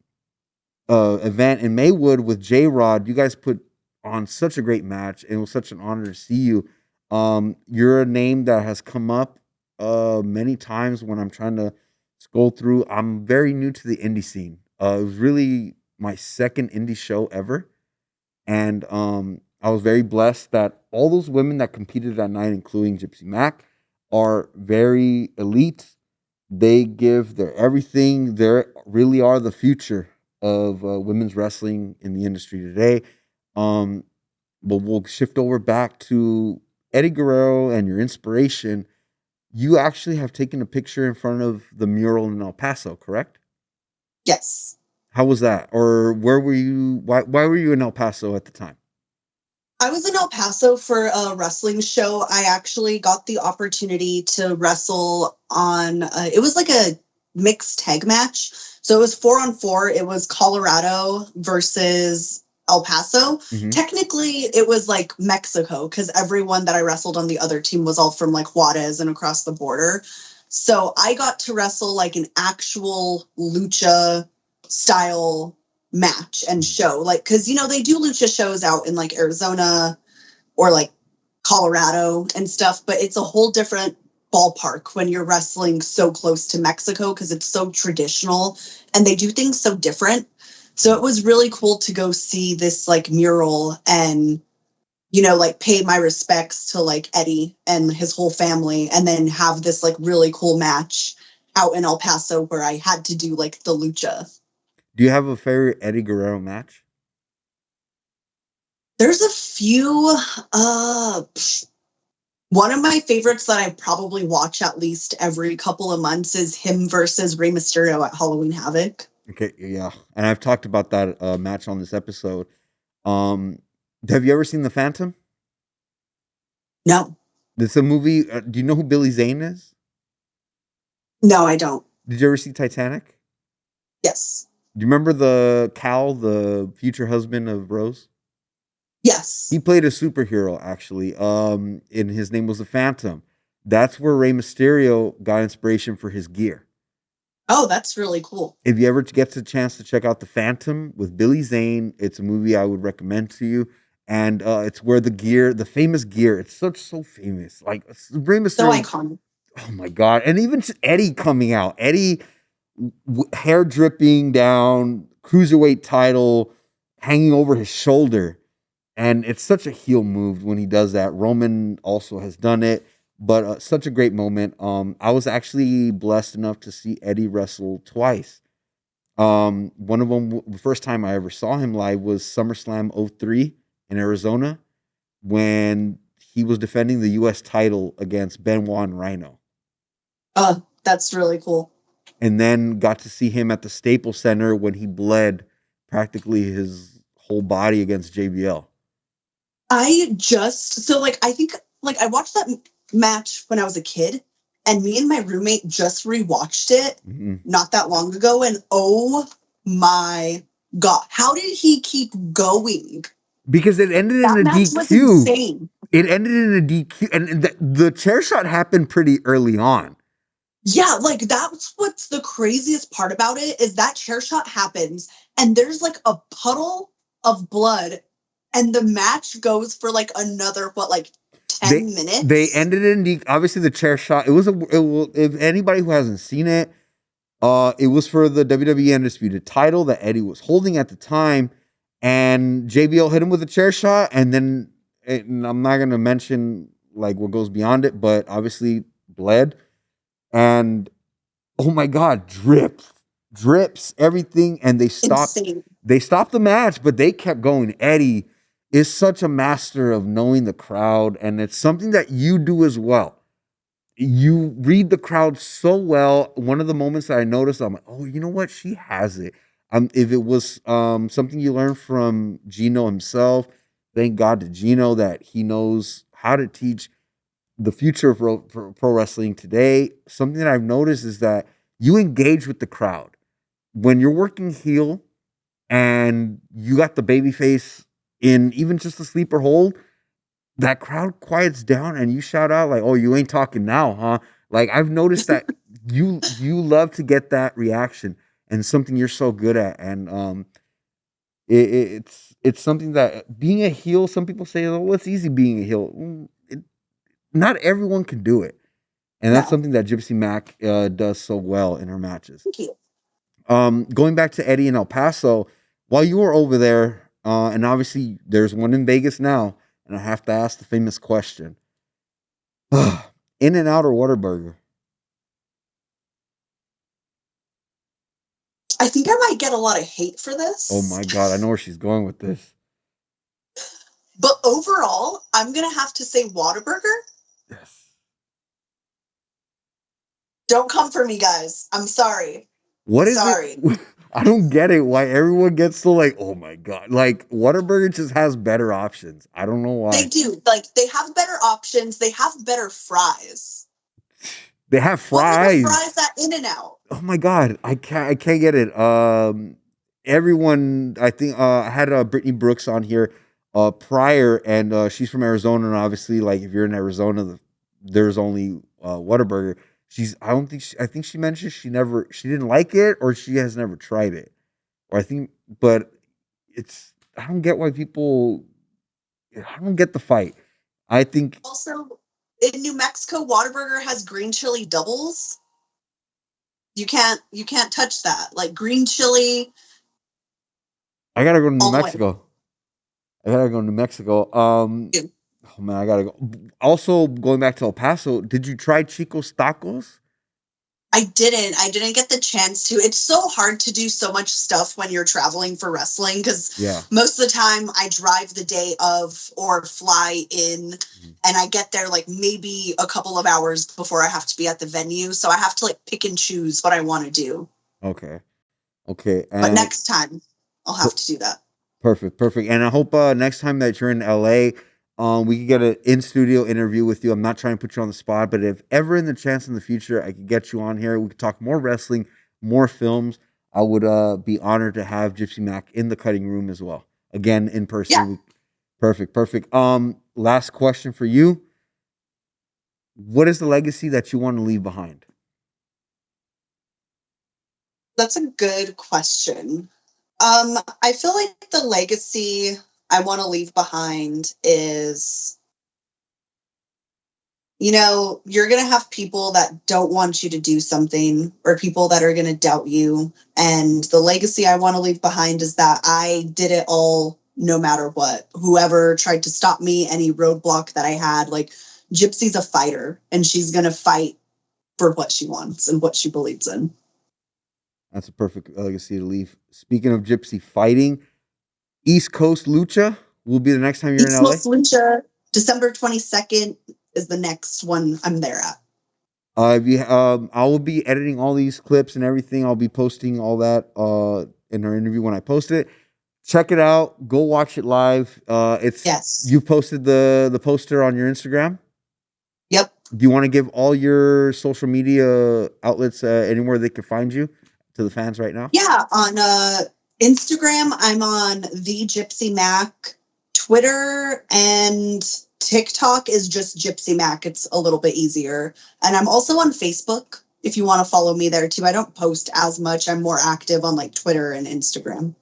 event in Maywood with J Rod. You guys put on such a great match, and it was such an honor to see you. You're a name that has come up many times when I'm trying to scroll through. I'm very new to the indie scene. It was really my second indie show ever, and I was very blessed that all those women that competed that night, including Gypsy Mac, are very elite. They give their everything. They really are the future of women's wrestling in the industry today. Um, but we'll shift over back to Eddie Guerrero and your inspiration. You actually have taken a picture in front of the mural in El Paso, correct? Yes. How was that? Or where were you? Why were you in El Paso at the time? I was in El Paso for a wrestling show. I actually got the opportunity to wrestle on, it was like a mixed tag match. So it was 4-on-4. It was Colorado versus El Paso. Mm-hmm. Technically, it was like Mexico because everyone that I wrestled on the other team was all from like Juarez and across the border. So I got to wrestle like an actual lucha style match and show, like, because they do lucha shows out in like Arizona or like Colorado and stuff, but it's a whole different ballpark when you're wrestling so close to Mexico because it's so traditional and they do things so different. So it was really cool to go see this like mural and like pay my respects to like Eddie and his whole family and then have this like really cool match out in El Paso where I had to do like the lucha. Do you have a favorite Eddie Guerrero match? There's a few. Uh, One of my favorites that I probably watch at least every couple of months is him versus Rey Mysterio at Halloween Havoc. Okay, yeah, and I've talked about that match on this episode. Um, have you ever seen The Phantom? No, It's a movie. Do you know who Billy Zane is? no, I don't. Did you ever see Titanic? Yes, Do you remember the Cal, the future husband of Rose? He yes. played a superhero actually. And his name was the Phantom. That's where Rey Mysterio got inspiration for his gear. Oh, that's really cool. If you ever get the chance to check out The Phantom with Billy Zane, it's a movie I would recommend to you. And it's where the gear, the famous gear, it's so famous. Like Rey So Mysterio, iconic. oh my god! And even just Eddie coming out, Eddie hair dripping down, cruiserweight title hanging over his shoulder. And it's such a heel move when he does that. Roman also has done it, but such a great moment. I was actually blessed enough to see Eddie wrestle twice. One of them, the first time I ever saw him live was SummerSlam '03 in Arizona when he was defending the U.S. title against Benoit and Rhino. That's really cool. And then got to see him at the Staples Center when he bled practically his whole body against JBL. I think like I watched that match when I was a kid, and me and my roommate just rewatched it Mm-hmm. not that long ago, and oh my god, how did he keep going? Because it ended in That a match was DQ. insane. It ended in a DQ, and the chair shot happened pretty early on. Yeah, like that's what's the craziest part about it is that chair shot happens and there's like a puddle of blood and the match goes for like another like They 10 they minutes. ended in obviously the chair shot. If anybody who hasn't seen it, it was for the WWE Undisputed title that Eddie was holding at the time, and JBL hit him with a chair shot, and then and I'm not gonna mention like what goes beyond it, but obviously bled, and oh my god, drips, everything, and Insane. they stopped the match, but they kept going. Eddie is such a master of knowing the crowd, and it's something that you do as well. You read the crowd so well. One of the moments that I noticed, I'm like, oh, you know what? She has it. If it was something you learned from Gino himself, thank God to Gino that he knows how to teach the future of pro wrestling today. Something that I've noticed is that you engage with the crowd when you're working heel and you got the baby face in even just a sleeper hold. That crowd quiets down and you shout out like, "Oh, you ain't talking now, huh?" Like I've noticed that you love to get that reaction and something you're so good at, and it's something that being a heel. Some people say, "Oh, it's easy being a heel." Not everyone can do it, and that's No, something that Gypsy Mac does so well in her matches. thank you. Going back to Eddie in El Paso, while you were over there, and obviously there's one in Vegas now, and I have to ask the famous question: In and Out or Whataburger? I think I might get a lot of hate for Oh this, my god, I know where she's going with this. but overall, I'm gonna have to say Whataburger. Yes. Don't come for me, guys. I'm sorry. What is it? Sorry. I don't get it. Why everyone gets so like, oh my god, like Whataburger just has better options. I don't know They why. do. Like, they have better options. They have better fries. They have What are the fries. fries at In-N-Out? Oh my god, I can't get it. Everyone, I think I had Brittany Brooks on here prior, and she's from Arizona, and obviously, like if you're in Arizona, there's only Whataburger. I don't think I think she mentioned she didn't like it, or she has never tried it, or I think, but I don't get why people. I don't get the fight. I think Also, in New Mexico, Whataburger has green chili doubles. You can't touch that. Like green chili I gotta go to New all the way. Mexico. I gotta go to New Mexico. Yeah. Oh man, I gotta go. Also, going back to El Paso, did you try Chico's Tacos? I didn't get the chance to. It's so hard to do so much stuff when you're traveling for wrestling Yeah. because most of the time I drive the day of or fly in Mhm. and I get there like maybe a couple of hours before I have to be at the venue. So I have to like pick and choose what I want to do. Okay. Okay. But And next time I'll per- have to do that. perfect. Perfect. And I hope next time that you're in LA, we can get an in studio interview with you. I'm not trying to put you on the spot, but if ever in the chance in the future I could get you on here, we could talk more wrestling, more films. I would be honored to have Gypsy Mac in the cutting room as well. Again, in Yeah, person. Perfect. Perfect. Last question for you. What is the legacy that you want to leave behind? that's a good question. I feel like the legacy I want to leave behind is, you're going to have people that don't want you to do something or people that are going to doubt you. And the legacy I want to leave behind is that I did it all no matter what. Whoever tried to stop me, any roadblock that I had, like Gypsy's a fighter and she's going to fight for what she wants and what she believes in. That's a perfect legacy to leave. Speaking of Gypsy fighting, East Coast Lucha will be the next time you're in East LA. Coast Lucha, December 22nd is the next one I'm there at. I will be editing all these clips and everything. I'll be posting all that in our interview when I post it. Check it out. Go watch it live. It's Yes. You posted the poster on your Instagram. Yep. Do you want to give all your social media outlets anywhere they can find you to the fans right now? Yeah. On Instagram, I'm on the Gypsy Mac. Twitter and TikTok is just Gypsy Mac. It's a little bit easier. And I'm also on Facebook if you want to follow me there too. I don't post as much. I'm more active on like Twitter and Instagram.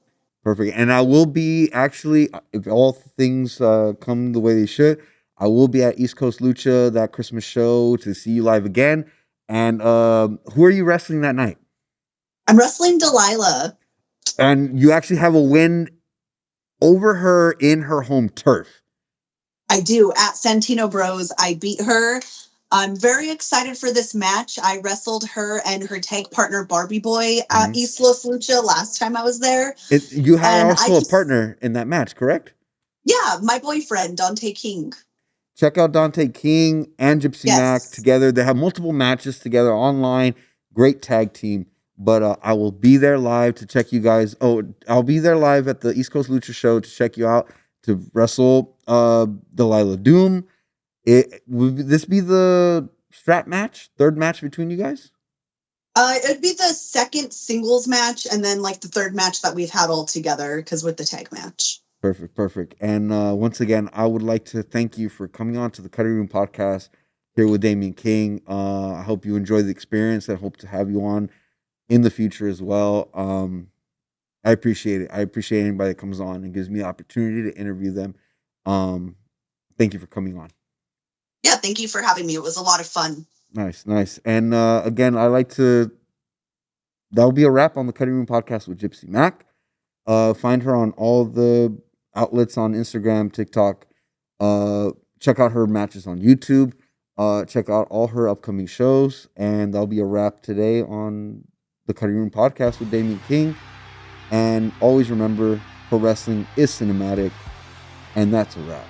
Perfect. And I will be actually, if all things come the way they should, I will be at East Coast Lucha, that Christmas show, to see you live again. And who are you wrestling that night? I'm wrestling Delilah. And you actually have a win over her in her home turf. I do at Santino Bros. I beat her. I'm very excited for this match. I wrestled her and her tag partner Barbie Boy at Mhm. East Los Lucha last time I was there. You had And I also a just, partner in that match, correct? yeah, my boyfriend, Dante King. Check out Dante King and Gypsy Mac Yes. together. They have multiple matches together online. Great tag team. But I will be there live to check you guys. Oh, I'll be there live at the East Coast Lucha show to check you out to wrestle Delilah Doom. Would this be the strap match, third match between you guys? It'd be the second singles match and then like the third match that we've had all together because with the tag match. Perfect, perfect. And once again, I would like to thank you for coming on to the Cutting Room Podcast here with Damian King. I hope you enjoy the experience. I hope to have you on in the future as well. I appreciate it. I appreciate anybody that comes on and gives me the opportunity to interview them. Um, Thank you for coming on. Yeah, thank you for having me. It was a lot of fun. Nice, nice. And again, that'll be a wrap on the Cutting Room Podcast with Gypsy Mac. Find her on all the outlets on Instagram, TikTok. Check out her matches on YouTube. Check out all her upcoming shows. And that'll be a wrap today on the Cutting Room Podcast with Damien King. And always remember, pro wrestling is cinematic, and that's a wrap.